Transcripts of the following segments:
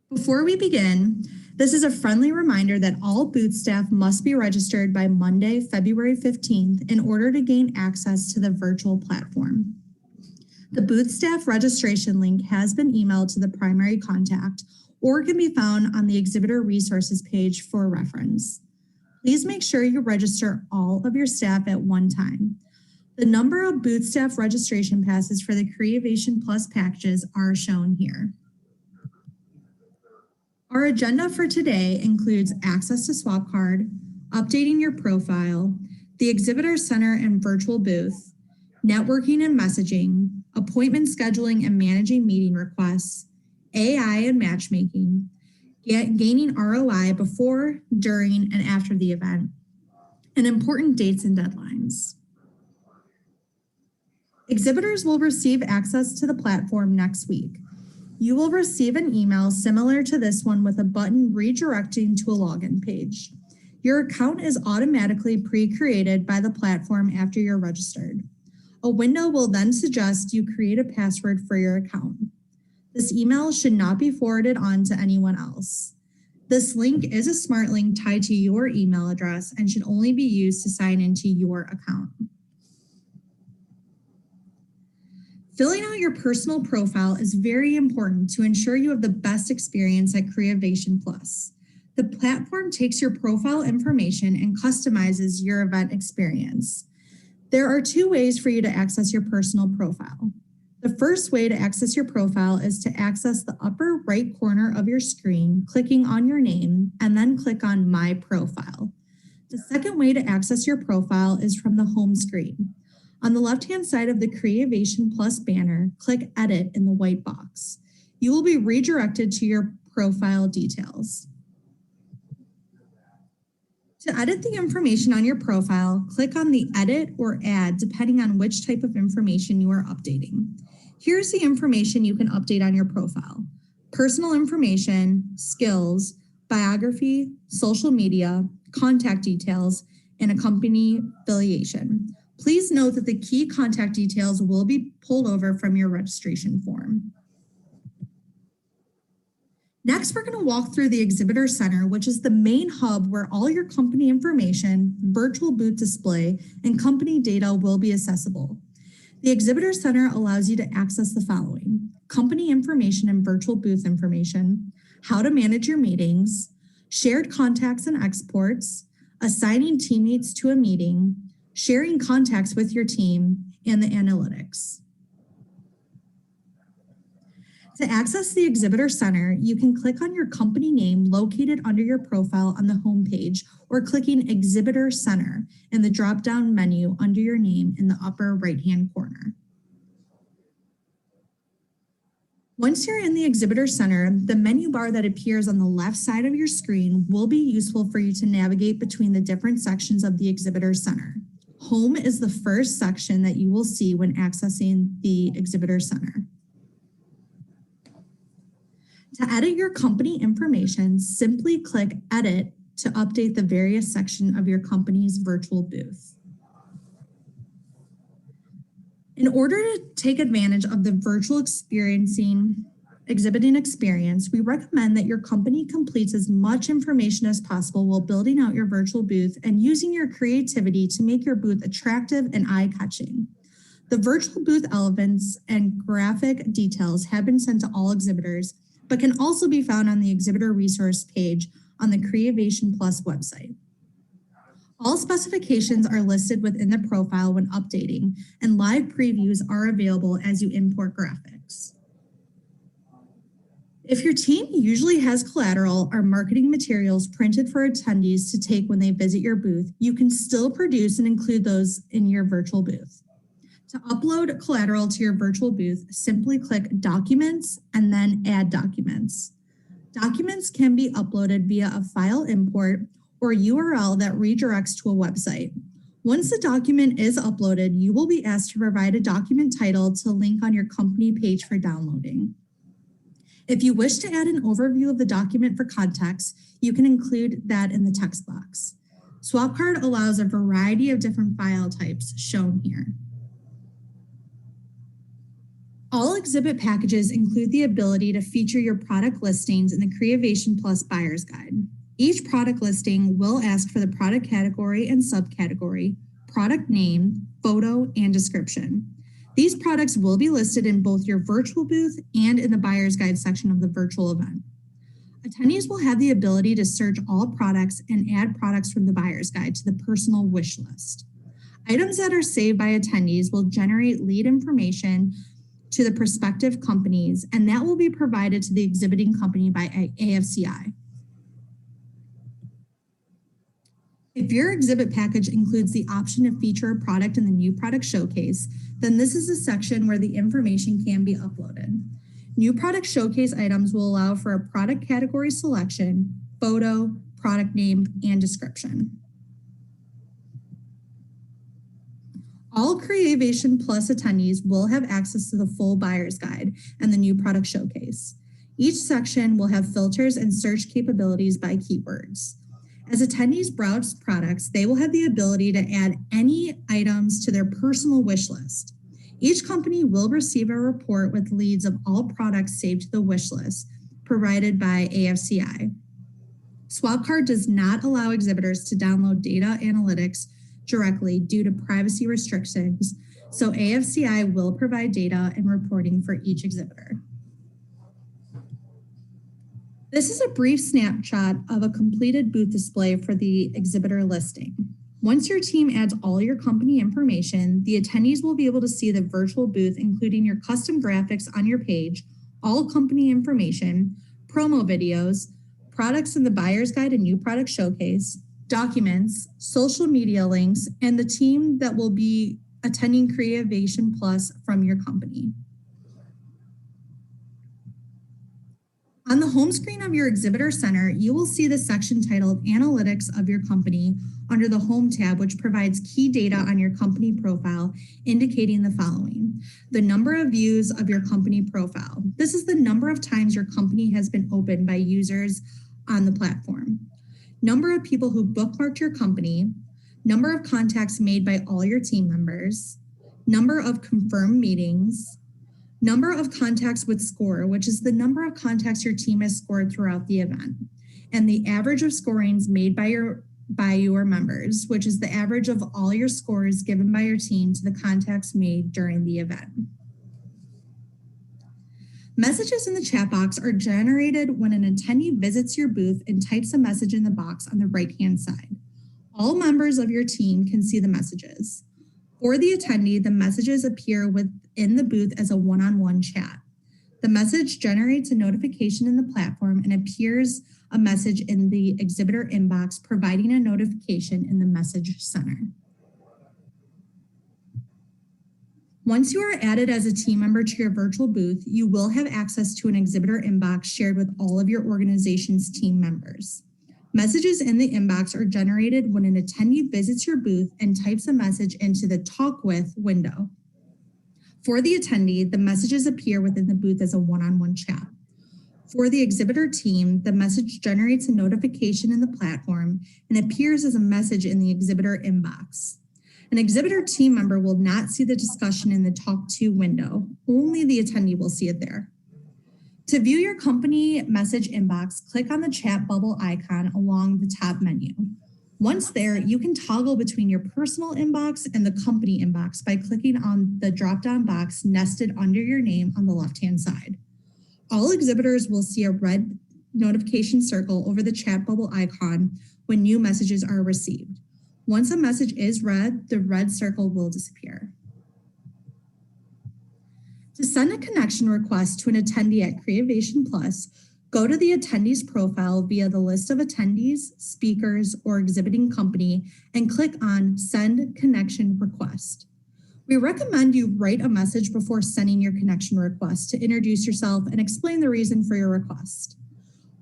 Before we begin, this is a friendly reminder that all booth staff must be registered by Monday, February 15th in order to gain access to the virtual platform. The booth staff registration link has been emailed to the primary contact or can be found on the Exhibitor resources page for reference. Please make sure you register all of your staff at one time. The number of booth staff registration passes for the Creavation Plus packages are shown here. Our agenda for today includes access to Swapcard, updating your profile, the Exhibitor Center and virtual booth, networking and messaging, appointment scheduling and managing meeting requests, AI and matchmaking, gaining ROI before, during, and after the event, and important dates and deadlines. Exhibitors will receive access to the platform next week. You will receive an email similar to this one with a button redirecting to a login page. Your account is automatically pre-created by the platform after you're registered. A window will then suggest you create a password for your account. This email should not be forwarded on to anyone else. This link is a smart link tied to your email address and should only be used to sign into your account. Filling out your personal profile is very important to ensure you have the best experience at Creavation Plus. The platform takes your profile information and customizes your event experience. There are two ways for you to access your personal profile. The first way to access your profile is to access the upper right corner of your screen, clicking on your name, and then click on My Profile. The second way to access your profile is from the home screen. On the left-hand side of the Creavation Plus banner, click Edit in the white box. You will be redirected to your profile details. To edit the information on your profile, click on the Edit or Add depending on which type of information you are updating. Here's the information you can update on your profile: personal information, skills, biography, social media, contact details, and a company affiliation. Please note that the key contact details will be pulled over from your registration form. Next, we're going to walk through the Exhibitor Center, which is the main hub where all your company information, virtual booth display, and company data will be accessible. The Exhibitor Center allows you to access the following: company information and virtual booth information, how to manage your meetings, shared contacts and exports, assigning teammates to a meeting, sharing contacts with your team, and the analytics. To access the Exhibitor Center, you can click on your company name located under your profile on the home page, or clicking Exhibitor Center in the drop-down menu under your name in the upper right-hand corner. Once you're in the Exhibitor Center, the menu bar that appears on the left side of your screen will be useful for you to navigate between the different sections of the Exhibitor Center. Home is the first section that you will see when accessing the Exhibitor Center. To edit your company information, simply click Edit to update the various sections of your company's virtual booth. In order to take advantage of the virtual exhibiting experience, we recommend that your company completes as much information as possible while building out your virtual booth and using your creativity to make your booth attractive and eye-catching. The virtual booth elements and graphic details have been sent to all exhibitors, but can also be found on the Exhibitor resource page on the Creavation Plus website. All specifications are listed within the profile when updating, and live previews are available as you import graphics. If your team usually has collateral or marketing materials printed for attendees to take when they visit your booth, you can still produce and include those in your virtual booth. To upload collateral to your virtual booth, simply click Documents and then Add Documents. Documents can be uploaded via a file import or URL that redirects to a website. Once the document is uploaded, you will be asked to provide a document title to link on your company page for downloading. If you wish to add an overview of the document for context, you can include that in the text box. Swapcard allows a variety of different file types shown here. All exhibit packages include the ability to feature your product listings in the Creavation Plus Buyer's Guide. Each product listing will ask for the product category and subcategory, product name, photo, and description. These products will be listed in both your virtual booth and in the Buyer's Guide section of the virtual event. Attendees will have the ability to search all products and add products from the Buyer's Guide to the personal wish list. Items that are saved by attendees will generate lead information to the prospective companies, and that will be provided to the exhibiting company by AFCI. If your exhibit package includes the option to feature a product in the new product showcase, then this is a section where the information can be uploaded. New product showcase items will allow for a product category selection, photo, product name, and description. All Creavation Plus attendees will have access to the full Buyer's Guide and the new product showcase. Each section will have filters and search capabilities by keywords. As attendees browse products, they will have the ability to add any items to their personal wish list. Each company will receive a report with leads of all products saved to the wish list provided by AFCI. Swapcard does not allow exhibitors to download data analytics directly due to privacy restrictions, so AFCI will provide data and reporting for each exhibitor. This is a brief snapshot of a completed booth display for the exhibitor listing. Once your team adds all your company information, the attendees will be able to see the virtual booth, including your custom graphics on your page, all company information, promo videos, products in the Buyer's Guide and new product showcase, documents, social media links, and the team that will be attending Creavation Plus from your company. On the home screen of your exhibitor center, you will see the section titled Analytics of your company under the Home tab, which provides key data on your company profile, indicating the following: the number of views of your company profile. This is the number of times your company has been opened by users on the platform. Number of people who bookmarked your company, number of contacts made by all your team members, number of confirmed meetings, number of contacts with score, which is the number of contacts your team has scored throughout the event, and the average of scorings made by your members, which is the average of all your scores given by your team to the contacts made during the event. Messages in the chat box are generated when an attendee visits your booth and types a message in the box on the right-hand side. All members of your team can see the messages. For the attendee, the messages appear within the booth as a one-on-one chat. The message generates a notification in the platform and appears a message in the exhibitor inbox, providing a notification in the message center. Once you are added as a team member to your virtual booth, you will have access to an exhibitor inbox shared with all of your organization's team members. Messages in the inbox are generated when an attendee visits your booth and types a message into the Talk With window. For the attendee, the messages appear within the booth as a one-on-one chat. For the exhibitor team, the message generates a notification in the platform and appears as a message in the exhibitor inbox. An exhibitor team member will not see the discussion in the Talk To window. Only the attendee will see it there. To view your company message inbox, click on the chat bubble icon along the top menu. Once there, you can toggle between your personal inbox and the company inbox by clicking on the drop-down box nested under your name on the left-hand side. All exhibitors will see a red notification circle over the chat bubble icon when new messages are received. Once a message is read, the red circle will disappear. To send a connection request to an attendee at Creavation Plus, go to the attendee's profile via the list of attendees, speakers, or exhibiting company and click on Send Connection Request. We recommend you write a message before sending your connection request to introduce yourself and explain the reason for your request.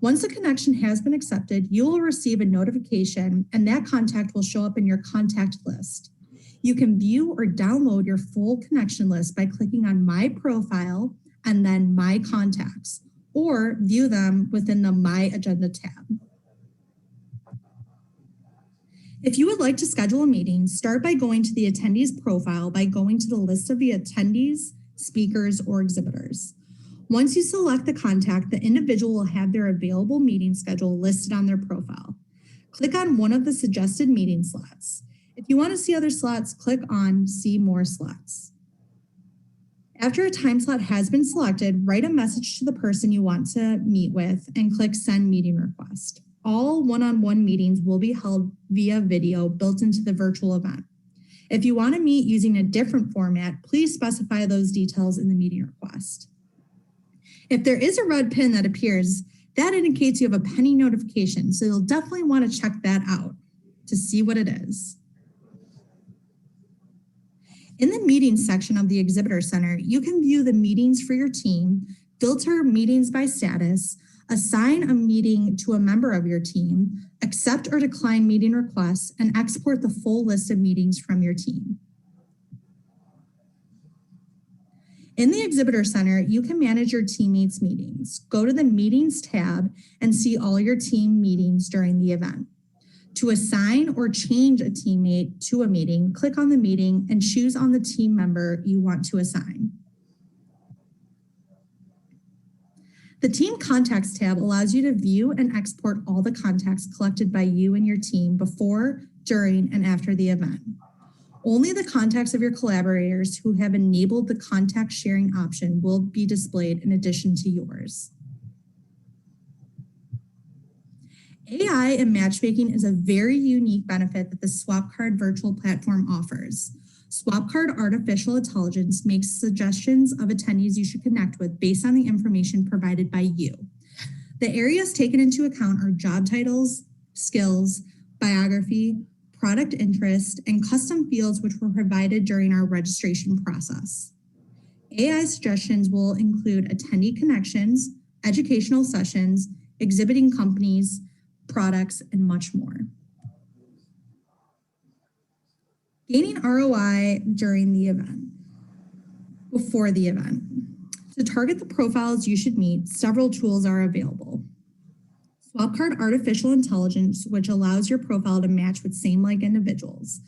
Once a connection has been accepted, you will receive a notification and that contact will show up in your contact list. You can view or download your full connection list by clicking on My Profile and then My Contacts, or view them within the My Agenda tab. If you would like to schedule a meeting, start by going to the attendee's profile by going to the list of the attendees, speakers, or exhibitors. Once you select the contact, the individual will have their available meeting schedule listed on their profile. Click on one of the suggested meeting slots. If you want to see other slots, click on See More Slots. After a time slot has been selected, write a message to the person you want to meet with and click Send Meeting Request. All one-on-one meetings will be held via video built into the virtual event. If you want to meet using a different format, please specify those details in the meeting request. If there is a red pin that appears, that indicates you have a pending notification, so you'll definitely want to check that out to see what it is. In the meetings section of the Exhibitor Center, you can view the meetings for your team, filter meetings by status, assign a meeting to a member of your team, accept or decline meeting requests, and export the full list of meetings from your team. In the Exhibitor Center, you can manage your teammates' meetings. Go to the Meetings tab and see all your team meetings during the event. To assign or change a teammate to a meeting, click on the meeting and choose on the team member you want to assign. The Team Contacts tab allows you to view and export all the contacts collected by you and your team before, during, and after the event. Only the contacts of your collaborators who have enabled the contact sharing option will be displayed in addition to yours. AI and matchmaking is a very unique benefit that the Swapcard virtual platform offers. Swapcard Artificial Intelligence makes suggestions of attendees you should connect with based on the information provided by you. The areas taken into account are job titles, skills, biography, product interest, and custom fields which were provided during our registration process. AI suggestions will include attendee connections, educational sessions, exhibiting companies, products, and much more. Gaining ROI during the event. Before the event. To target the profiles you should meet, several tools are available. Swapcard Artificial Intelligence, which allows your profile to match with same-like individuals.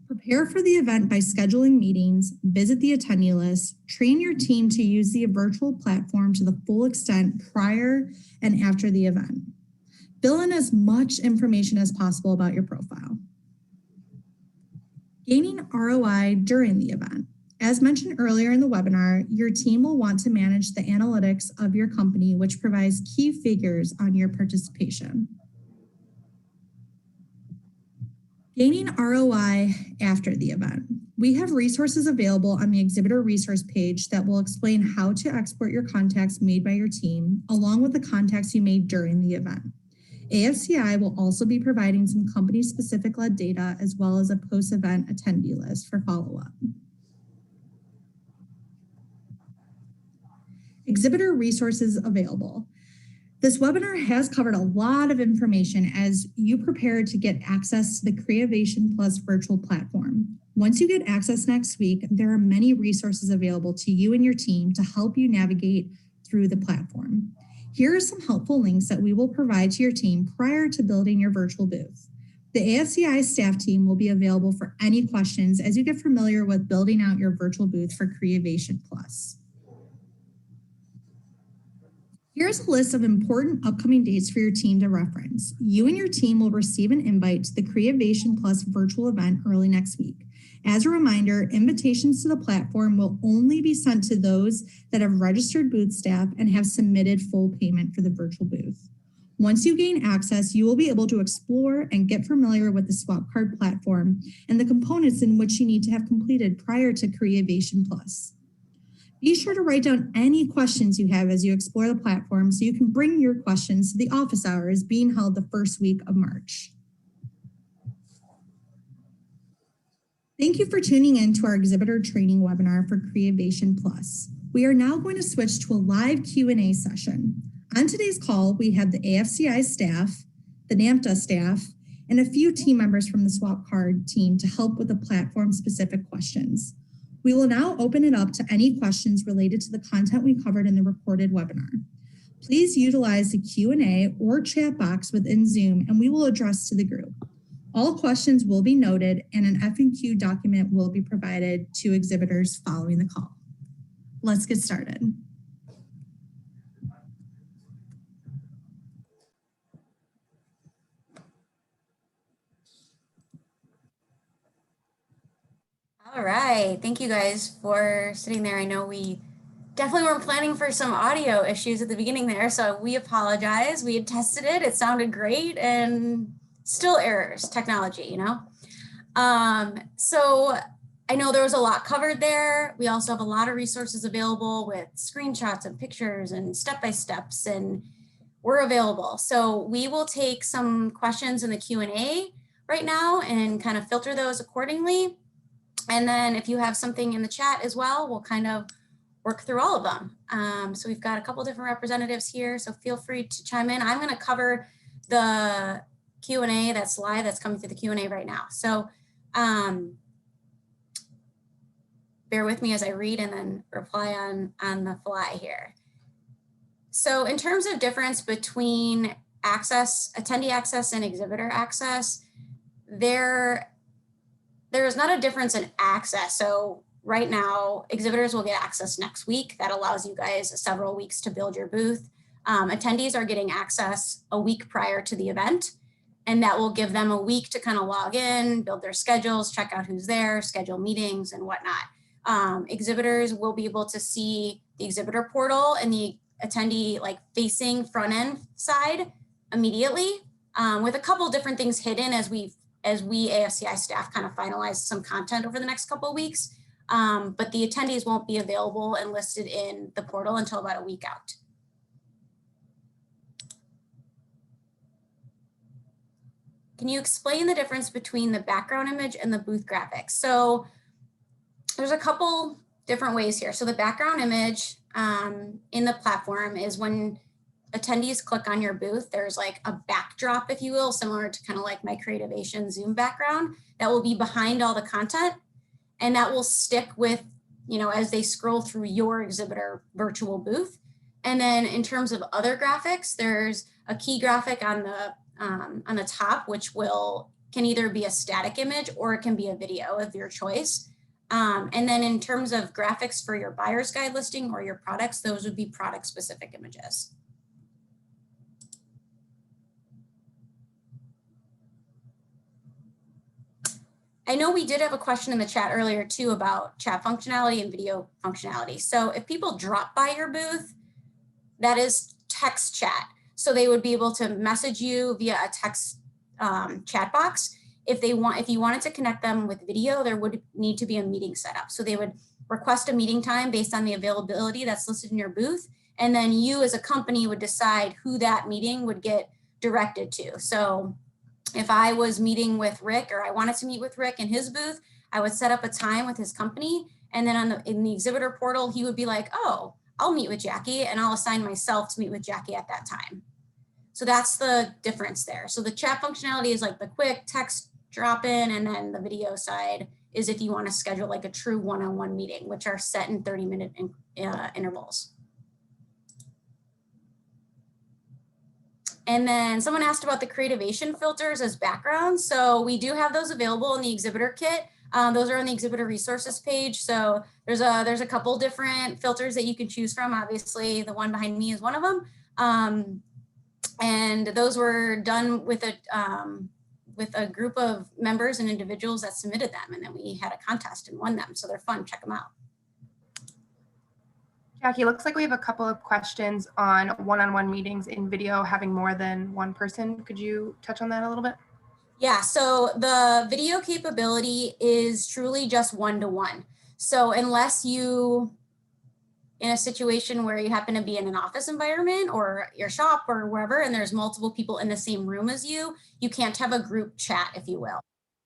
Prepare for the event by scheduling meetings, visit the attendee list, train your team to use the virtual platform to the full extent prior and after the event. Fill in as much information as possible about your profile. Gaining ROI during the event. As mentioned earlier in the webinar, your team will want to manage the analytics of your company, which provides key figures on your participation. Gaining ROI after the event. We have resources available on the Exhibitor resource page that will explain how to export your contacts made by your team, along with the contacts you made during the event. AFCI will also be providing some company-specific lead data as well as a post-event attendee list for follow-up. Exhibitor resources available. This webinar has covered a lot of information as you prepare to get access to the Creavation Plus virtual platform. Once you get access next week, there are many resources available to you and your team to help you navigate through the platform. Here are some helpful links that we will provide to your team prior to building your virtual booth. The AFCI staff team will be available for any questions as you get familiar with building out your virtual booth for Creavation Plus. Here's a list of important upcoming dates for your team to reference. You and your team will receive an invite to the Creavation Plus virtual event early next week. As a reminder, invitations to the platform will only be sent to those that have registered booth staff and have submitted full payment for the virtual booth. Once you gain access, you will be able to explore and get familiar with the Swapcard platform and the components in which you need to have completed prior to Creavation Plus. Be sure to write down any questions you have as you explore the platform so you can bring your questions to the office hours being held the first week of March. Thank you for tuning in to our exhibitor training webinar for Creavation Plus. We are now going to switch to a live Q&A session. On today's call, we have the AFCI staff, the NAMTA staff, and a few team members from the Swapcard team to help with the platform-specific questions. We will now open it up to any questions related to the content we covered in the recorded webinar. Please utilize the Q&A or chat box within Zoom and we will address to the group. All questions will be noted and an FAQ document will be provided to exhibitors following the call. Let's get started. All right, thank you guys for sitting there. I know we definitely weren't planning for some audio issues at the beginning there, so we apologize. We had tested it, it sounded great, and still errors, technology, you know? So I know there was a lot covered there. We also have a lot of resources available with screenshots and pictures and step-by-steps, and we're available. So we will take some questions in the Q&A right now and kind of filter those accordingly. And then if you have something in the chat as well, we'll kind of work through all of them. So we've got a couple different representatives here, so feel free to chime in. I'm going to cover the Q&A that's live, that's coming through the Q&A right now. So bear with me as I read and then reply on the fly here. So in terms of difference between access, attendee access and exhibitor access, there is not a difference in access. So right now, exhibitors will get access next week. That allows you guys several weeks to build your booth. Attendees are getting access a week prior to the event, and that will give them a week to kind of log in, build their schedules, check out who's there, schedule meetings and whatnot. Exhibitors will be able to see the exhibitor portal and the attendee like facing front end side immediately, with a couple different things hidden as we AFCI staff kind of finalize some content over the next couple of weeks. But the attendees won't be available and listed in the portal until about a week out. Can you explain the difference between the background image and the booth graphics? So there's a couple different ways here. So the background image in the platform is when attendees click on your booth, there's like a backdrop, if you will, similar to kind of like my Creativation Zoom background that will be behind all the content. And that will stick with, you know, as they scroll through your exhibitor virtual booth. And then in terms of other graphics, there's a key graphic on the top, which can either be a static image or it can be a video of your choice. And then in terms of graphics for your buyer's guide listing or your products, those would be product specific images. I know we did have a question in the chat earlier too about chat functionality and video functionality. So if people drop by your booth, that is text chat. So they would be able to message you via a text chat box. If you wanted to connect them with video, there would need to be a meeting set up. So they would request a meeting time based on the availability that's listed in your booth. And then you as a company would decide who that meeting would get directed to. So if I was meeting with Rick or I wanted to meet with Rick in his booth, I would set up a time with his company. And then in the exhibitor portal, he would be like, oh, I'll meet with Jackie and I'll assign myself to meet with Jackie at that time. So that's the difference there. So the chat functionality is like the quick text drop in, and then the video side is if you want to schedule like a true one-on-one meeting, which are set in 30-minute intervals. And then someone asked about the Creativation filters as backgrounds. So we do have those available in the exhibitor kit. Those are on the exhibitor resources page. So there's a couple different filters that you can choose from. Obviously, the one behind me is one of them. And those were done with a group of members and individuals that submitted them. And then we had a contest and won them. So they're fun. Check them out. Jackie, looks like we have a couple of questions on one-on-one meetings in video having more than one person. Could you touch on that a little bit? Yeah, so the video capability is truly just one-to-one. So unless you, in a situation where you happen to be in an office environment or your shop or wherever, and there's multiple people in the same room as you, you can't have a group chat, if you will.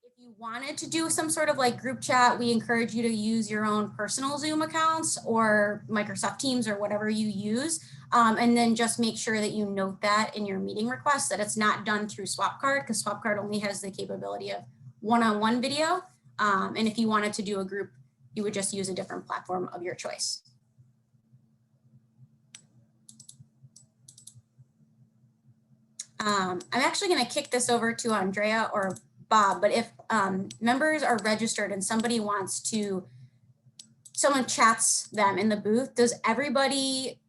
If you wanted to do some sort of like group chat, we encourage you to use your own personal Zoom accounts or Microsoft Teams or whatever you use. And then just make sure that you note that in your meeting request, that it's not done through Swapcard, because Swapcard only has the capability of one-on-one video. And if you wanted to do a group, you would just use a different platform of your choice. I'm actually going to kick this over to Andrea or Bob, but if members are registered and somebody wants to someone chats them in the booth, does everybody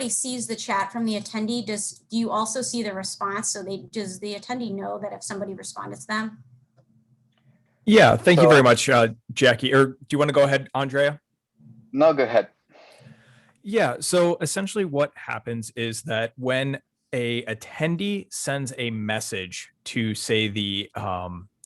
sees the chat from the attendee? Do you also see the response? So does the attendee know that if somebody responded to them? Yeah, thank you very much, Jackie. Or do you want to go ahead, Andrea? No, go ahead. Yeah, so essentially what happens is that when a attendee sends a message to, say, the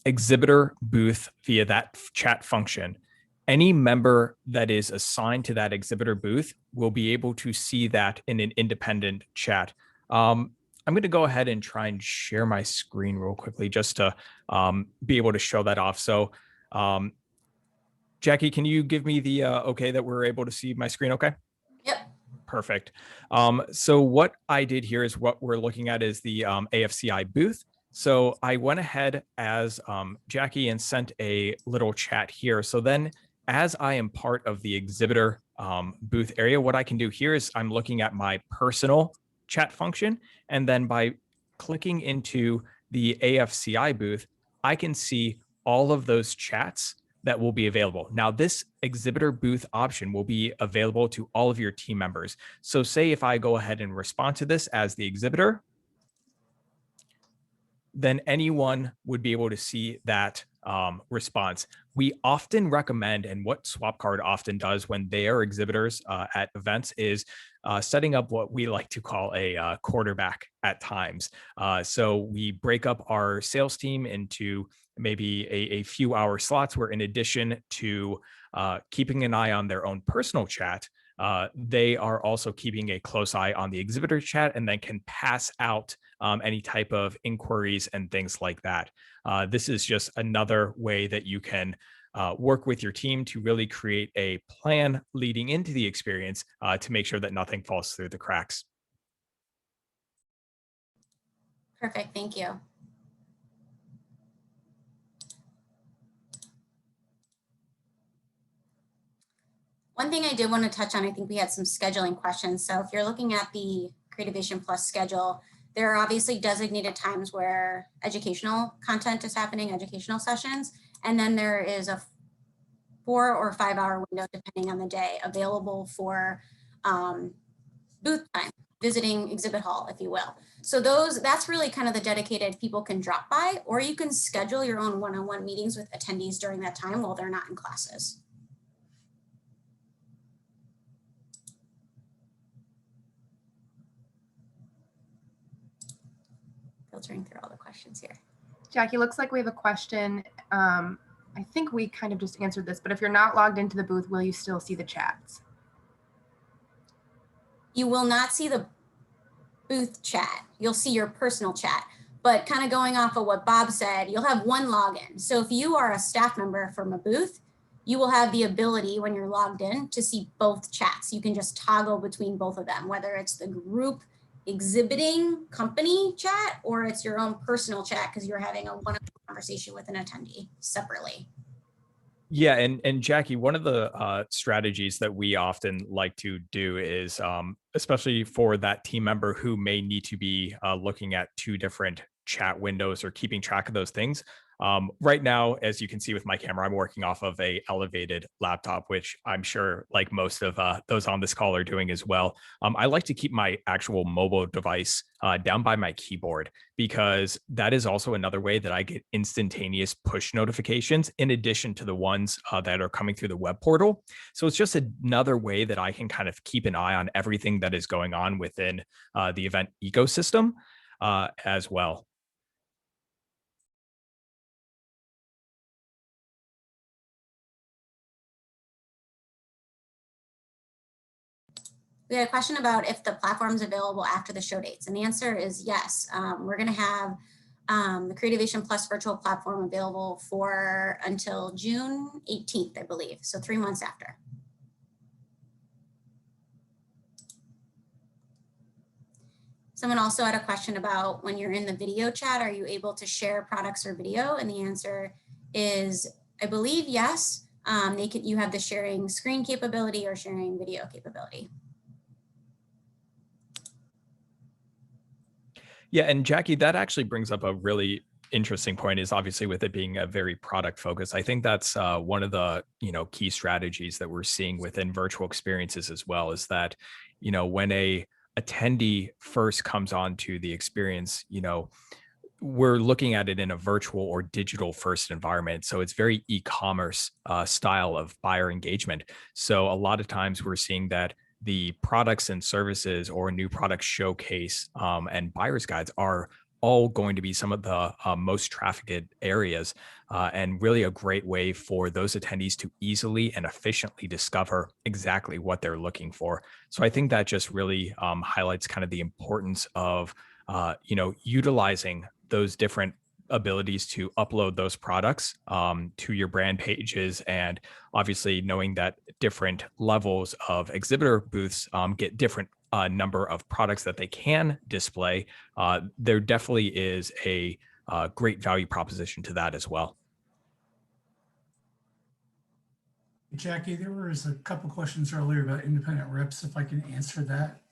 exhibitor booth via that chat function, any member that is assigned to that exhibitor booth will be able to see that in an independent chat. I'm going to go ahead and try and share my screen real quickly just to be able to show that off. So Jackie, can you give me the okay that we're able to see my screen okay? Yep. Perfect. So what I did here is what we're looking at is the AFCI booth. So I went ahead as Jackie and sent a little chat here. So then as I am part of the exhibitor booth area, what I can do here is I'm looking at my personal chat function. And then by clicking into the AFCI booth, I can see all of those chats that will be available. Now, this exhibitor booth option will be available to all of your team members. So say if I go ahead and respond to this as the exhibitor, then anyone would be able to see that response. We often recommend, and what Swapcard often does when they are exhibitors at events is setting up what we like to call a quarterback at times. So we break up our sales team into maybe a few hour slots where in addition to keeping an eye on their own personal chat, they are also keeping a close eye on the exhibitor chat and then can pass out any type of inquiries and things like that. This is just another way that you can work with your team to really create a plan leading into the experience to make sure that nothing falls through the cracks. Perfect, thank you. One thing I did want to touch on, I think we had some scheduling questions. So if you're looking at the Creativation Plus schedule, there are obviously designated times where educational content is happening, educational sessions, and then there is a 4 or 5 hour window, depending on the day, available for booth time, visiting exhibit hall, if you will. So that's really kind of the dedicated people can drop by, or you can schedule your own one-on-one meetings with attendees during that time while they're not in classes. Filtering through all the questions here. Jackie, looks like we have a question. I think we kind of just answered this, but if you're not logged into the booth, will you still see the chats? You will not see the booth chat. You'll see your personal chat. But kind of going off of what Bob said, you'll have one login. So if you are a staff member from a booth, you will have the ability when you're logged in to see both chats. You can just toggle between both of them, whether it's the group exhibiting company chat or it's your own personal chat because you're having a one-on-one conversation with an attendee separately. Yeah, and Jackie, one of the strategies that we often like to do is, especially for that team member who may need to be looking at 2 different chat windows or keeping track of those things. Right now, as you can see with my camera, I'm working off of a elevated laptop, which I'm sure like most of those on this call are doing as well. I like to keep my actual mobile device down by my keyboard because that is also another way that I get instantaneous push notifications in addition to the ones that are coming through the web portal. So it's just another way that I can kind of keep an eye on everything that is going on within the event ecosystem as well. We had a question about if the platform is available after the show dates, and the answer is yes. We're going to have the Creativation Plus virtual platform available for until June 18th, I believe, so 3 months after. Someone also had a question about when you're in the video chat, are you able to share products or video? And the answer is, I believe, yes. You have the sharing screen capability or sharing video capability. Yeah, and Jackie, that actually brings up a really interesting point is obviously with it being a very product focused. I think that's one of the key strategies that we're seeing within virtual experiences as well, is that when a attendee first comes on to the experience, we're looking at it in a virtual or digital first environment. So it's very e-commerce style of buyer engagement. So a lot of times we're seeing that the products and services or new product showcase and buyer's guides are all going to be some of the most trafficked areas, and really a great way for those attendees to easily and efficiently discover exactly what they're looking for. So I think that just really highlights kind of the importance of utilizing those different abilities to upload those products to your brand pages, and obviously knowing that different levels of exhibitor booths get different number of products that they can display. There definitely is a great value proposition to that as well. Jackie, there was a couple questions earlier about independent reps, if I can answer that.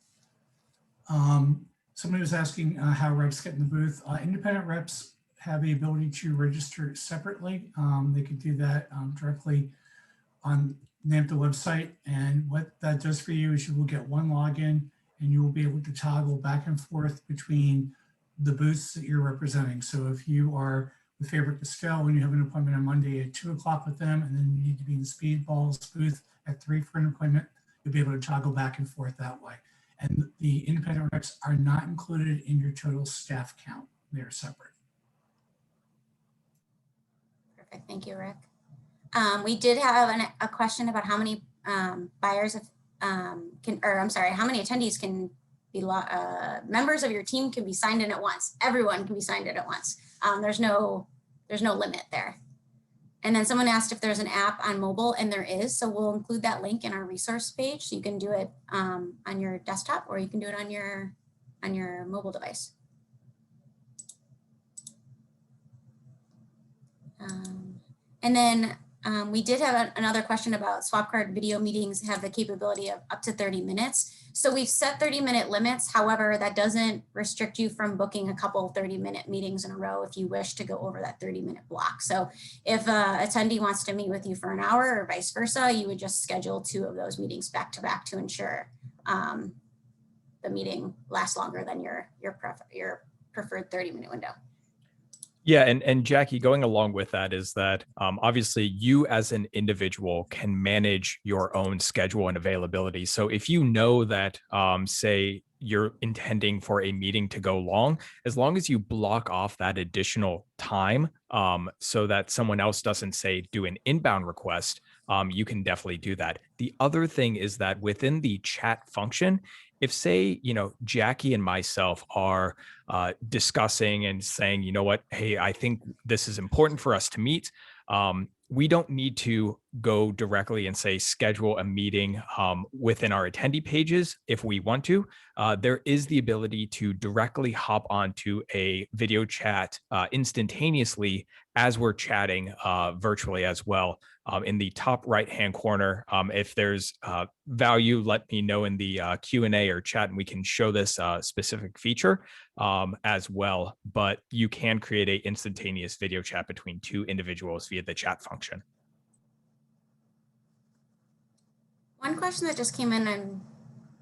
Somebody was asking how reps get in the booth. Independent reps have the ability to register separately. They can do that directly on the NAMTA website. And what that does for you is you will get one login and you will be able to toggle back and forth between the booths that you're representing. So if you are with Fabric Castell and you have an appointment on Monday at 2 o'clock with them, and then you need to be in the Speedballs booth at 3 for an appointment, you'll be able to toggle back and forth that way. And the independent reps are not included in your total staff count. They are separate. Perfect, thank you, Rick. We did have a question about how many buyers how many attendees can be, members of your team can be signed in at once. Everyone can be signed in at once. There's no limit there. And then someone asked if there's an app on mobile, and there is. So we'll include that link in our resource page. So you can do it on your desktop, or you can do it on your mobile device. And then we did have another question about Swapcard video meetings have the capability of up to 30 minutes. So we've set 30-minute limits. However, that doesn't restrict you from booking a couple 30-minute meetings in a row if you wish to go over that 30-minute block. So if an attendee wants to meet with you for an hour or vice versa, you would just schedule 2 of those meetings back to back to ensure the meeting lasts longer than your preferred 30-minute window. Yeah, and Jackie, going along with that is that obviously you as an individual can manage your own schedule and availability. So if you know that, say, you're intending for a meeting to go long as you block off that additional time so that someone else doesn't, say, do an inbound request, you can definitely do that. The other thing is that within the chat function, if, say, Jackie and myself are discussing and saying, you know what, hey, I think this is important for us to meet, we don't need to go directly and say schedule a meeting within our attendee pages if we want to. There is the ability to directly hop onto a video chat instantaneously as we're chatting virtually as well. In the top right-hand corner, if there's value, let me know in the Q&A or chat, and we can show this specific feature as well. But you can create an instantaneous video chat between 2 individuals via the chat function. One question that just came in, and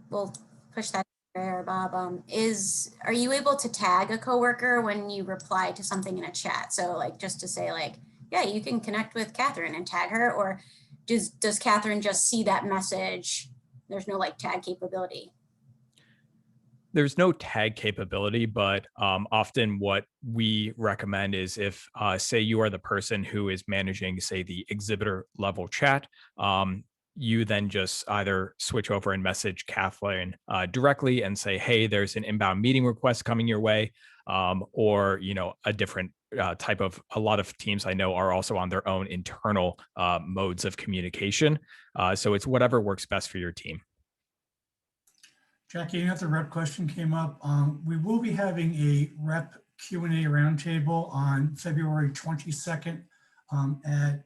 we'll push that there, Bob, is, are you able to tag a coworker when you reply to something in a chat? So like just to say like, yeah, you can connect with Catherine and tag her, or does Catherine just see that message? There's no like tag capability. There's no tag capability, but often what we recommend is if, say, you are the person who is managing, say, the exhibitor level chat, you then just either switch over and message Kathleen directly and say, hey, there's an inbound meeting request coming your way, or, a different type of, a lot of teams I know are also on their own internal modes of communication. So it's whatever works best for your team. Jackie, another rep question came up. We will be having a rep Q&A roundtable on February 22nd at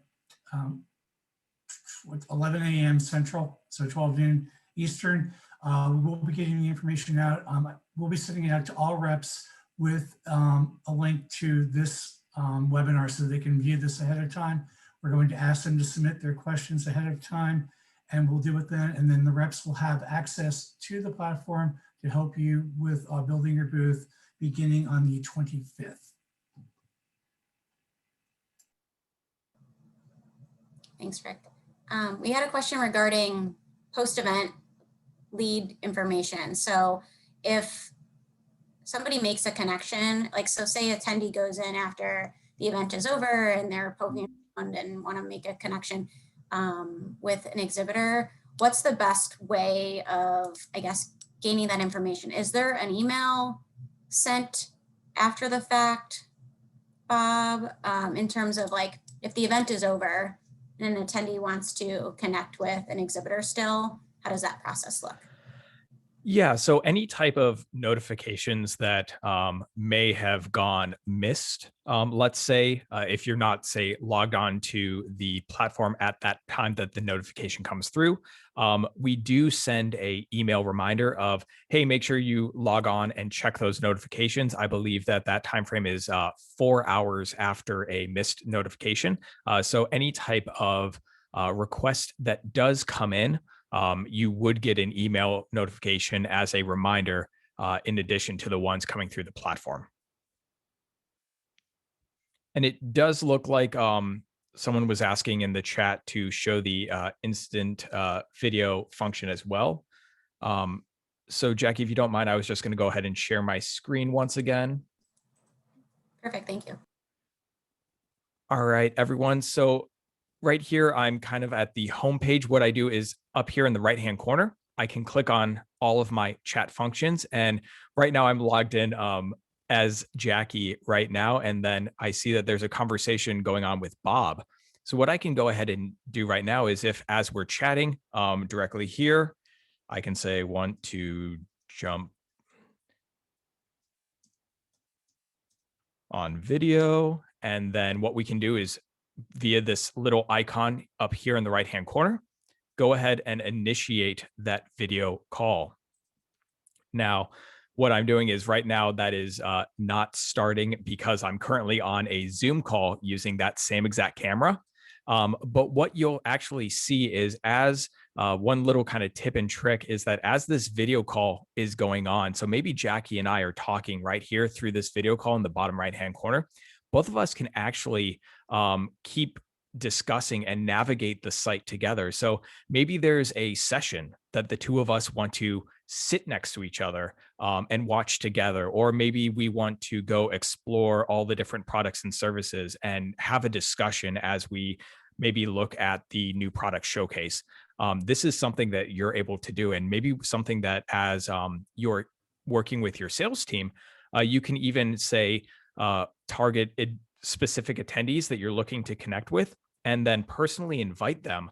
11 a.m. Central, so 12 noon Eastern. We'll be getting the information out. We'll be sending it out to all reps with a link to this webinar so they can view this ahead of time. We're going to ask them to submit their questions ahead of time, and we'll do it then. And then the reps will have access to the platform to help you with building your booth beginning on the 25th. Thanks, Rick. We had a question regarding post-event lead information. So if somebody makes a connection, like, so say attendee goes in after the event is over and they're poking around and want to make a connection with an exhibitor, what's the best way of, I guess, gaining that information? Is there an email sent after the fact, Bob, in terms of like, if the event is over and an attendee wants to connect with an exhibitor still, how does that process look? Yeah, so any type of notifications that may have gone missed, let's say, if you're not, say, logged on to the platform at that time that the notification comes through, we do send a email reminder of, hey, make sure you log on and check those notifications. I believe that that time frame is 4 hours after a missed notification. So any type of request that does come in, you would get an email notification as a reminder in addition to the ones coming through the platform. And it does look like someone was asking in the chat to show the instant video function as well. So Jackie, if you don't mind, I was just going to go ahead and share my screen once again. Perfect, thank you. All right, everyone. So right here, I'm kind of at the home page. What I do is up here in the right-hand corner, I can click on all of my chat functions. And right now I'm logged in as Jackie right now. And then I see that there's a conversation going on with Bob. So what I can go ahead and do right now is if, as we're chatting directly here, I can say, want to jump on video. And then what we can do is via this little icon up here in the right-hand corner, go ahead and initiate that video call. Now, what I'm doing is right now that is not starting because I'm currently on a Zoom call using that same exact camera. But what you'll actually see is as one little kind of tip and trick is that as this video call is going on, so maybe Jackie and I are talking right here through this video call in the bottom right-hand corner, both of us can actually keep discussing and navigate the site together. So maybe there's a session that the two of us want to sit next to each other and watch together, or maybe we want to go explore all the different products and services and have a discussion as we maybe look at the new product showcase. This is something that you're able to do, and maybe something that as you're working with your sales team, you can even say, target specific attendees that you're looking to connect with, and then personally invite them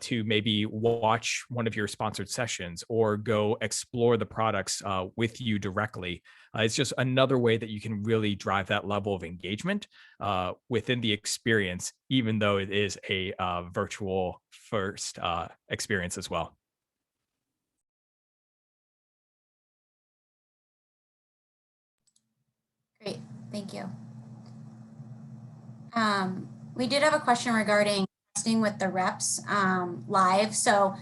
to maybe watch one of your sponsored sessions or go explore the products with you directly. It's just another way that you can really drive that level of engagement within the experience, even though it is a virtual first experience as well. Great, thank you. We did have a question regarding testing with the reps live. So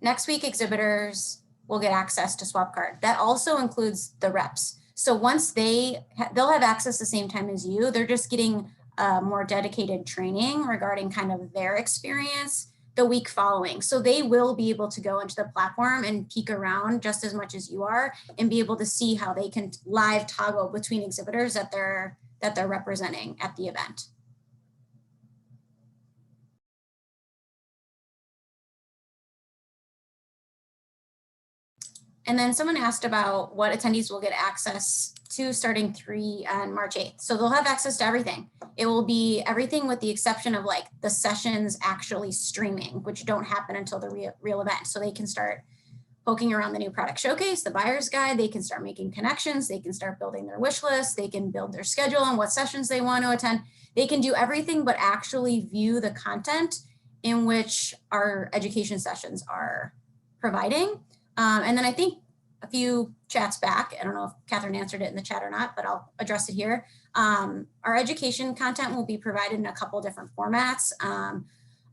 next week, exhibitors will get access to Swapcard. That also includes the reps. So once they'll have access the same time as you, they're just getting more dedicated training regarding kind of their experience the week following. So they will be able to go into the platform and peek around just as much as you are and be able to see how they can live toggle between exhibitors that they're representing at the event. And then someone asked about what attendees will get access to starting on March 8th. So they'll have access to everything. It will be everything with the exception of like the sessions actually streaming, which don't happen until the real event. So they can start poking around the new product showcase, the buyer's guide, they can start making connections, they can start building their wish list, they can build their schedule on what sessions they want to attend. They can do everything but actually view the content in which our education sessions are providing. And then I think a few chats back. I don't know if Catherine answered it in the chat or not, but I'll address it here. Our education content will be provided in a couple different formats.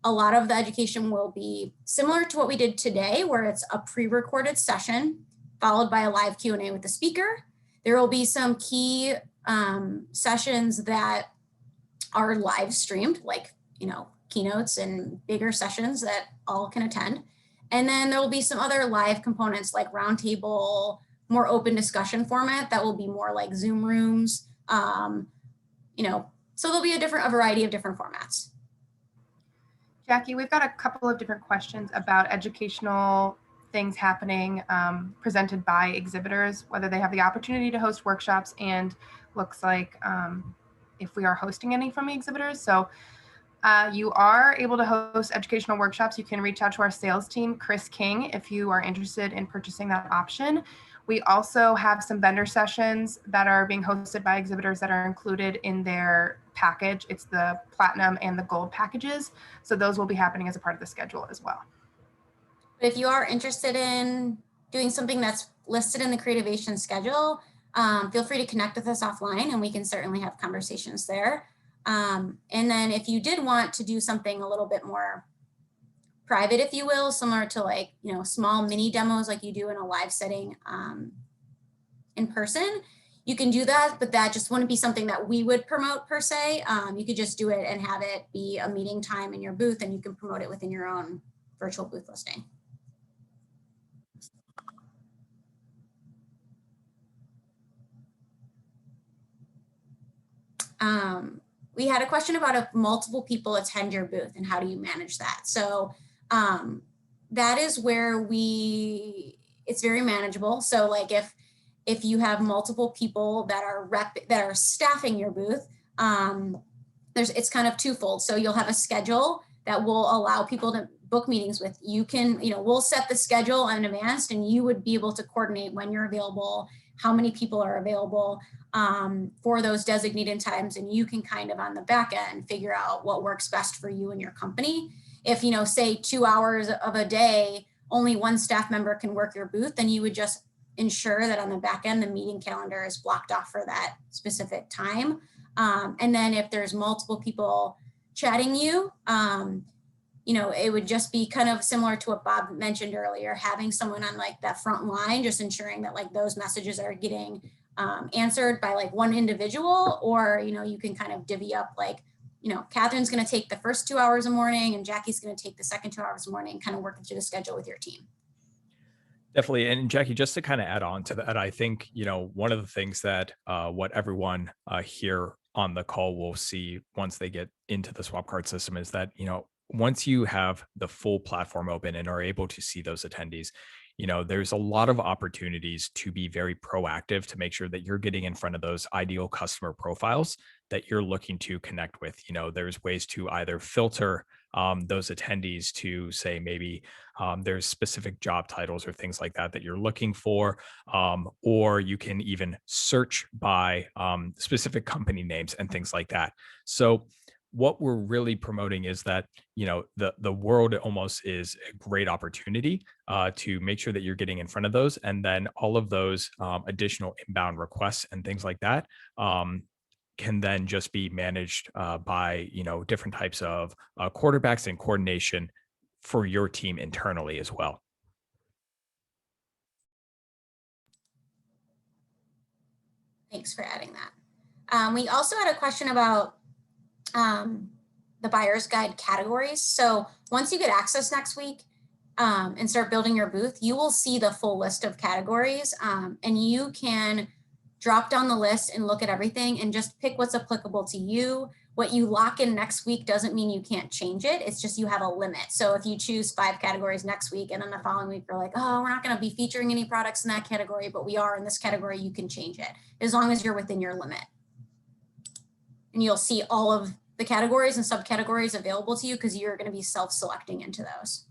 A lot of the education will be similar to what we did today, where it's a pre-recorded session followed by a live Q&A with the speaker. There will be some key sessions that are live streamed, like, keynotes and bigger sessions that all can attend. And then there will be some other live components like roundtable, more open discussion format that will be more like Zoom rooms. So there'll be a variety of different formats. Jackie, we've got a couple of different questions about educational things happening presented by exhibitors, whether they have the opportunity to host workshops, and looks like if we are hosting any from the exhibitors. So you are able to host educational workshops. You can reach out to our sales team, Chris King, if you are interested in purchasing that option. We also have some vendor sessions that are being hosted by exhibitors that are included in their package. It's the platinum and the gold packages. So those will be happening as a part of the schedule as well. If you are interested in doing something that's listed in the Creativation schedule, feel free to connect with us offline and we can certainly have conversations there. And then if you did want to do something a little bit more private, if you will, similar to like, small mini demos like you do in a live setting in person, you can do that, but that just wouldn't be something that we would promote per se. You could just do it and have it be a meeting time in your booth, and you can promote it within your own virtual booth listing. We had a question about if multiple people attend your booth and how do you manage that? So that is where it's very manageable. So like if you have multiple people that are staffing your booth, it's kind of twofold. So you'll have a schedule that will allow people to book meetings with. You can, we'll set the schedule in advance and you would be able to coordinate when you're available, how many people are available for those designated times. And you can kind of on the back end figure out what works best for you and your company. If, say 2 hours of a day, only one staff member can work your booth, then you would just ensure that on the back end, the meeting calendar is blocked off for that specific time. And then if there's multiple people chatting you, it would just be kind of similar to what Bob mentioned earlier, having someone on like that front line, just ensuring that like those messages are getting answered by like one individual, or, you can kind of divvy up like, Catherine's going to take the first 2 hours a morning and Jackie's going to take the second 2 hours a morning, kind of working through the schedule with your team. Definitely. And Jackie, just to kind of add on to that, I think, one of the things that what everyone here on the call will see once they get into the Swapcard system is that, once you have the full platform open and are able to see those attendees, there's a lot of opportunities to be very proactive to make sure that you're getting in front of those ideal customer profiles that you're looking to connect with. There's ways to either filter those attendees to say maybe there's specific job titles or things like that you're looking for, or you can even search by specific company names and things like that. So what we're really promoting is that, the world almost is a great opportunity to make sure that you're getting in front of those. And then all of those additional inbound requests and things like that can then just be managed by, different types of quarterbacks and coordination for your team internally as well. Thanks for adding that. We also had a question about the buyer's guide categories. So once you get access next week and start building your booth, you will see the full list of categories, and you can drop down the list and look at everything and just pick what's applicable to you. What you lock in next week doesn't mean you can't change it. It's just you have a limit. So if you choose 5 categories next week and then the following week you're like, oh, we're not going to be featuring any products in that category, but we are in this category, you can change it as long as you're within your limit. And you'll see all of the categories and subcategories available to you because you're going to be self-selecting into those.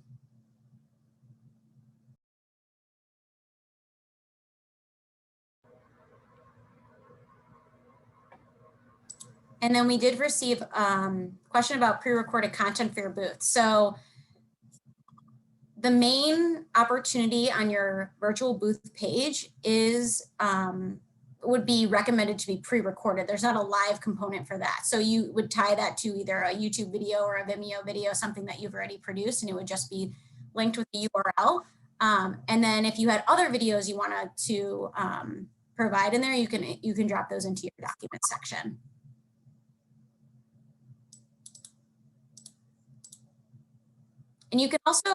And then we did receive a question about pre-recorded content for your booth. So the main opportunity on your virtual booth page is would be recommended to be pre-recorded. There's not a live component for that. So you would tie that to either a YouTube video or a Vimeo video, something that you've already produced, and it would just be linked with the URL. And then if you had other videos you wanted to provide in there, you can drop those into your document section. And you can also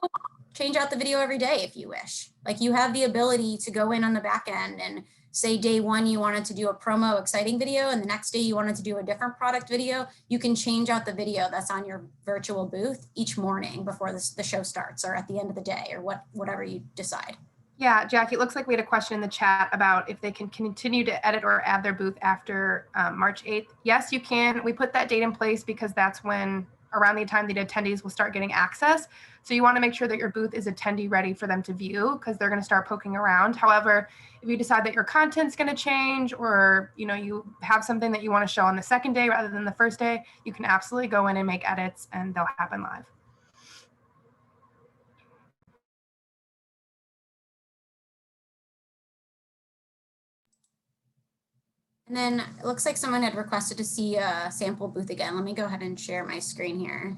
change out the video every day if you wish. Like, you have the ability to go in on the back end and say day one you wanted to do a promo exciting video, and the next day you wanted to do a different product video. You can change out the video that's on your virtual booth each morning before the show starts, or at the end of the day, or whatever you decide. Yeah, Jackie, it looks like we had a question in the chat about if they can continue to edit or add their booth after March 8th. Yes, you can. We put that date in place because that's when, around the time the attendees will start getting access. So you want to make sure that your booth is attendee ready for them to view, because they're going to start poking around. However, if you decide that your content's going to change, or you have something that you want to show on the second day rather than the first day, you can absolutely go in and make edits, and they'll happen live. And then it looks like someone had requested to see a sample booth again. Let me go ahead and share my screen here.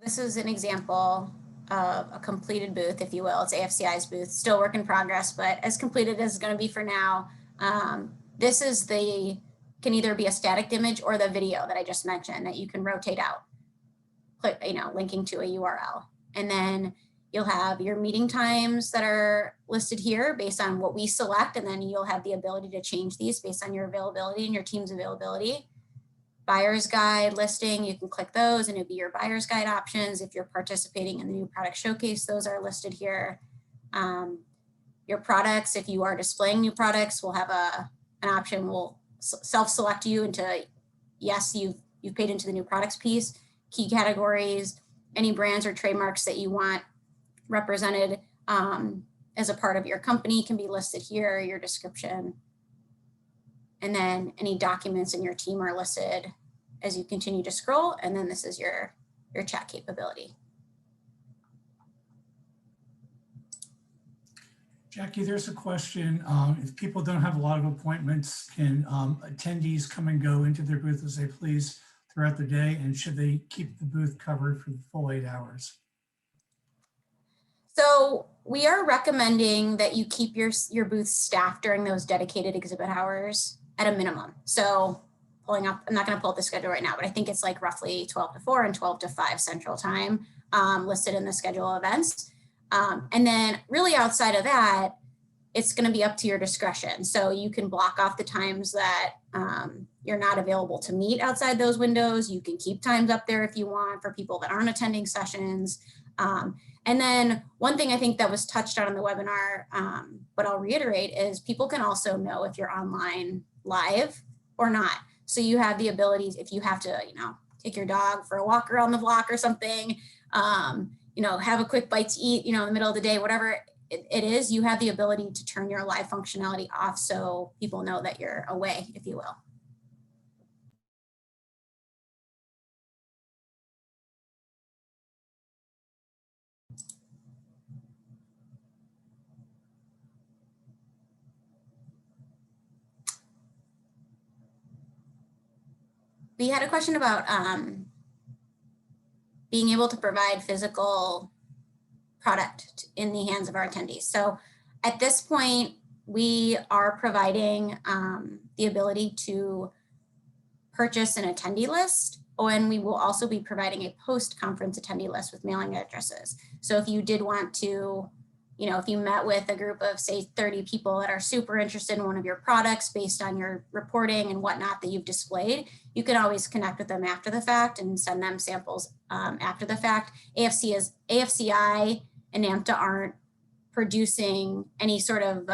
This is an example of a completed booth, if you will. It's AFCI's booth, still work in progress, but as completed as it's going to be for now. This is can either be a static image or the video that I just mentioned that you can rotate out, linking to a URL. And then you'll have your meeting times that are listed here based on what we select, and then you'll have the ability to change these based on your availability and your team's availability. Buyer's guide listing, you can click those and it'd be your buyer's guide options. If you're participating in the new product showcase, those are listed here. Your products, if you are displaying new products, will have an option. We'll self-select you into, yes, you've paid into the new products piece. Key categories, any brands or trademarks that you want represented as a part of your company can be listed here, your description. And then any documents in your team are listed as you continue to scroll. And then this is your chat capability. Jackie, there's a question. If people don't have a lot of appointments, can attendees come and go into their booth as they please throughout the day? And should they keep the booth covered for the full 8 hours? So we are recommending that you keep your booth staffed during those dedicated exhibit hours at a minimum. So pulling up, I'm not going to pull up the schedule right now, but I think it's like roughly 12 to 4 and 12 to 5 Central Time listed in the schedule of events. And then really outside of that, it's going to be up to your discretion. So you can block off the times that you're not available to meet outside those windows. You can keep times up there if you want for people that aren't attending sessions. And then one thing I think that was touched on in the webinar, but I'll reiterate, is people can also know if you're online live or not. So you have the abilities, if you have to, take your dog for a walk around the block or something, have a quick bite to eat, in the middle of the day, whatever it is, you have the ability to turn your live functionality off so people know that you're away, if you will. We had a question about being able to provide physical product in the hands of our attendees. So at this point, we are providing the ability to purchase an attendee list, and we will also be providing a post-conference attendee list with mailing addresses. So if you did want to, if you met with a group of, say, 30 people that are super interested in one of your products based on your reporting and whatnot that you've displayed, you can always connect with them after the fact and send them samples after the fact. AFCI and NAMTA aren't producing any sort of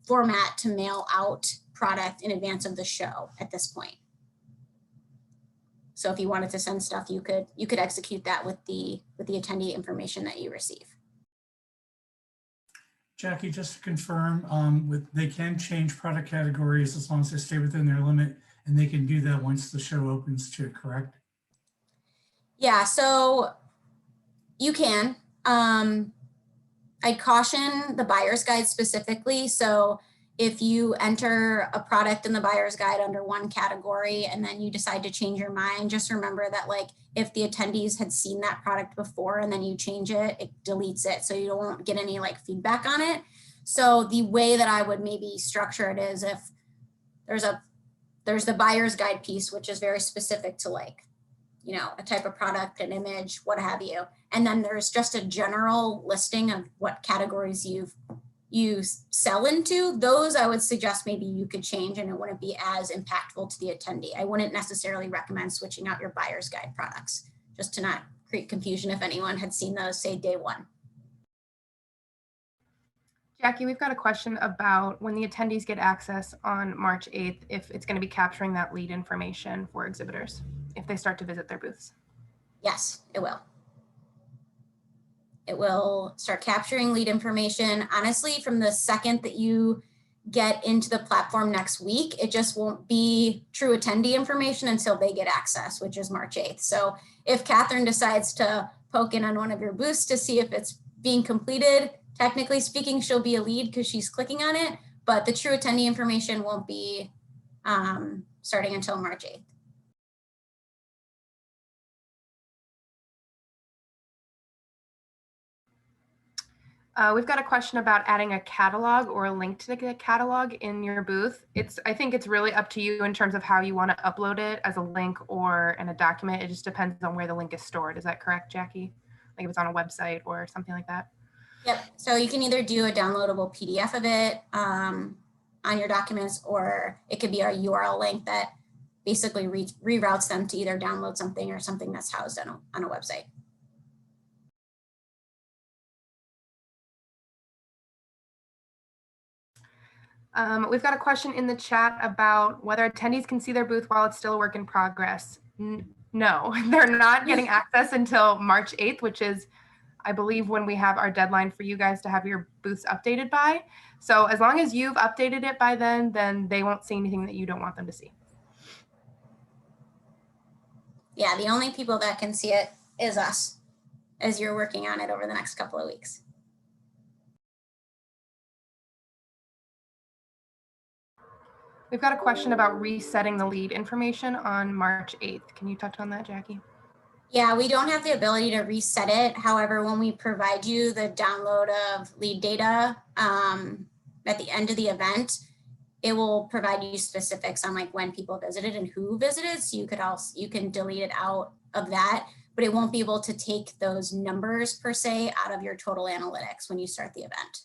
format to mail out product in advance of the show at this point. So if you wanted to send stuff, you could execute that with the attendee information that you receive. Jackie, just to confirm, they can change product categories as long as they stay within their limit, and they can do that once the show opens too, correct? Yeah, so you can. I'd caution the buyer's guide specifically. So if you enter a product in the buyer's guide under one category and then you decide to change your mind, just remember that like if the attendees had seen that product before and then you change it, it deletes it. So you don't get any like feedback on it. So the way that I would maybe structure it is if there's the buyer's guide piece, which is very specific to like, you know, a type of product, an image, what have you. And then there's just a general listing of what categories you sell into. Those I would suggest maybe you could change and it wouldn't be as impactful to the attendee. I wouldn't necessarily recommend switching out your buyer's guide products just to not create confusion if anyone had seen those, say, day one. Jackie, we've got a question about when the attendees get access on March 8th, if it's going to be capturing that lead information for exhibitors, if they start to visit their booths. Yes, it will. It will start capturing lead information. Honestly, from the second that you get into the platform next week, it just won't be true attendee information until they get access, which is March 8th. So if Catherine decides to poke in on one of your booths to see if it's being completed, technically speaking, she'll be a lead because she's clicking on it, but the true attendee information won't be starting until March 8th. We've got a question about adding a catalog or a link to the catalog in your booth. I think it's really up to you in terms of how you want to upload it as a link or in a document. It just depends on where the link is stored. Is that correct, Jackie? Like if it's on a website or something like that? Yep. So you can either do a downloadable PDF of it on your documents, or it could be a URL link that basically reroutes them to either download something or something that's housed on a website. We've got a question in the chat about whether attendees can see their booth while it's still a work in progress. No, they're not getting access until March 8th, which is, I believe, when we have our deadline for you guys to have your booths updated by. So as long as you've updated it by then they won't see anything that you don't want them to see. Yeah, the only people that can see it is us as you're working on it over the next couple of weeks. We've got a question about resetting the lead information on March 8th. Can you touch on that, Jackie? Yeah, we don't have the ability to reset it. However, when we provide you the download of lead data at the end of the event, it will provide you specifics on like when people visited and who visited. So you can delete it out of that, but it won't be able to take those numbers per se out of your total analytics when you start the event.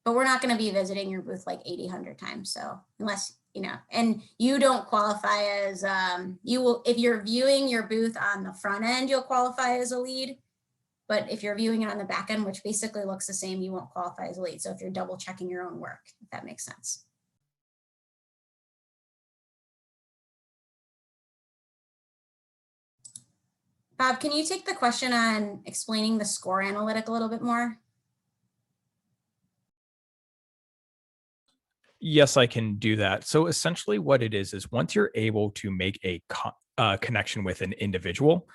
But we're not going to be visiting your booth like 80, 100 times. So unless, you know, and you don't qualify as, if you're viewing your booth on the front end, you'll qualify as a lead. But if you're viewing it on the back end, which basically looks the same, you won't qualify as a lead. So if you're double checking your own work, if that makes sense. Bob, can you take the question on explaining the score analytic a little bit more? Yes, I can do that. So essentially what it is once you're able to make a connection with an individual,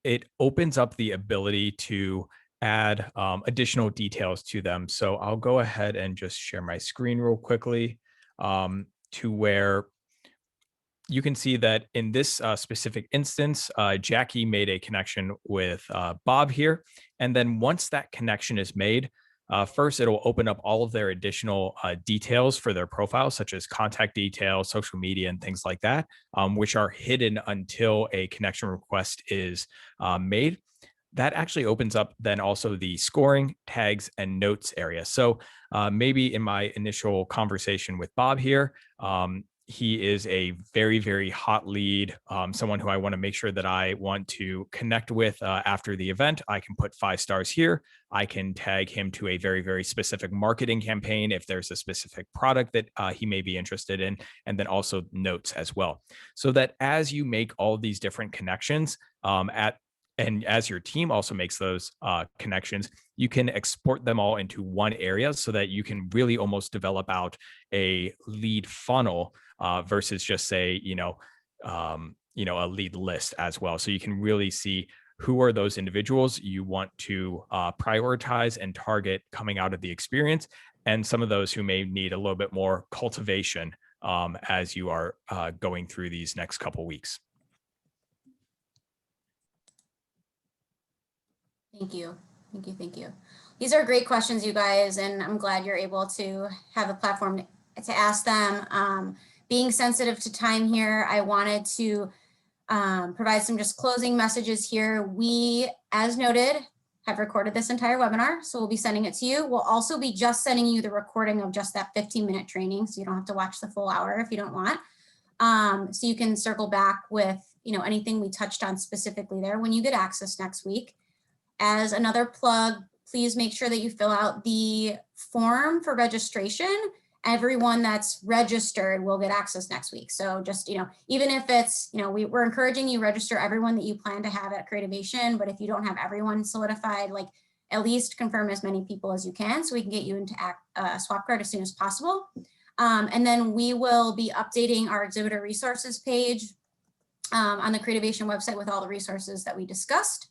it opens up the ability to add additional details to them. So I'll go ahead and just share my screen real quickly to where you can see that in this specific instance, Jackie made a connection with Bob here. And then once that connection is made, first, it'll open up all of their additional details for their profile, such as contact details, social media, and things like that, which are hidden until a connection request is made. That actually opens up then also the scoring, tags, and notes area. So maybe in my initial conversation with Bob here, he is a very, very hot lead, someone who I want to make sure that I want to connect with after the event. I can put 5 stars here. I can tag him to a very, very specific marketing campaign if there's a specific product that he may be interested in, and then also notes as well. So that as you make all these different connections and as your team also makes those connections, you can export them all into one area so that you can really almost develop out a lead funnel versus just say, a lead list as well. So you can really see who are those individuals you want to prioritize and target coming out of the experience, and some of those who may need a little bit more cultivation as you are going through these next couple weeks. Thank you. Thank you. Thank you. These are great questions, you guys, and I'm glad you're able to have a platform to ask them. Being sensitive to time here, I wanted to provide some just closing messages here. We, as noted, have recorded this entire webinar, so we'll be sending it to you. We'll also be just sending you the recording of just that 15-minute training, so you don't have to watch the full hour if you don't want. So you can circle back with anything we touched on specifically there when you get access next week. As another plug, please make sure that you fill out the form for registration. Everyone that's registered will get access next week. So just, even if it's, we're encouraging you register everyone that you plan to have at Creativation, but if you don't have everyone solidified, at least confirm as many people as you can so we can get you into Swapcard as soon as possible. And then we will be updating our exhibitor resources page on the Creativation website with all the resources that we discussed.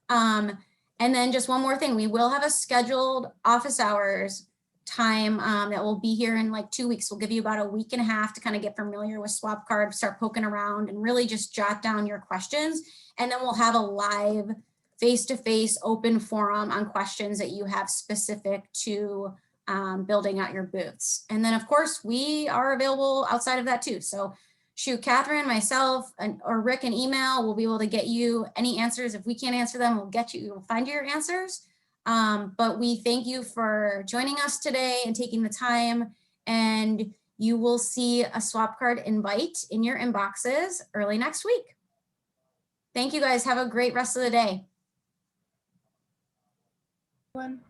And then just one more thing, we will have a scheduled office hours time that will be here in 2 weeks. We'll give you about a week and a half to kind of get familiar with Swapcard, start poking around and really just jot down your questions. And then we'll have a live face-to-face open forum on questions that you have specific to building out your booths. And then of course we are available outside of that too. So shoot Catherine, myself, or Rick an email. We'll be able to get you any answers. If we can't answer them, we'll find you your answers. But we thank you for joining us today and taking the time, and you will see a Swapcard invite in your inboxes early next week. Thank you guys. Have a great rest of the day. Everyone.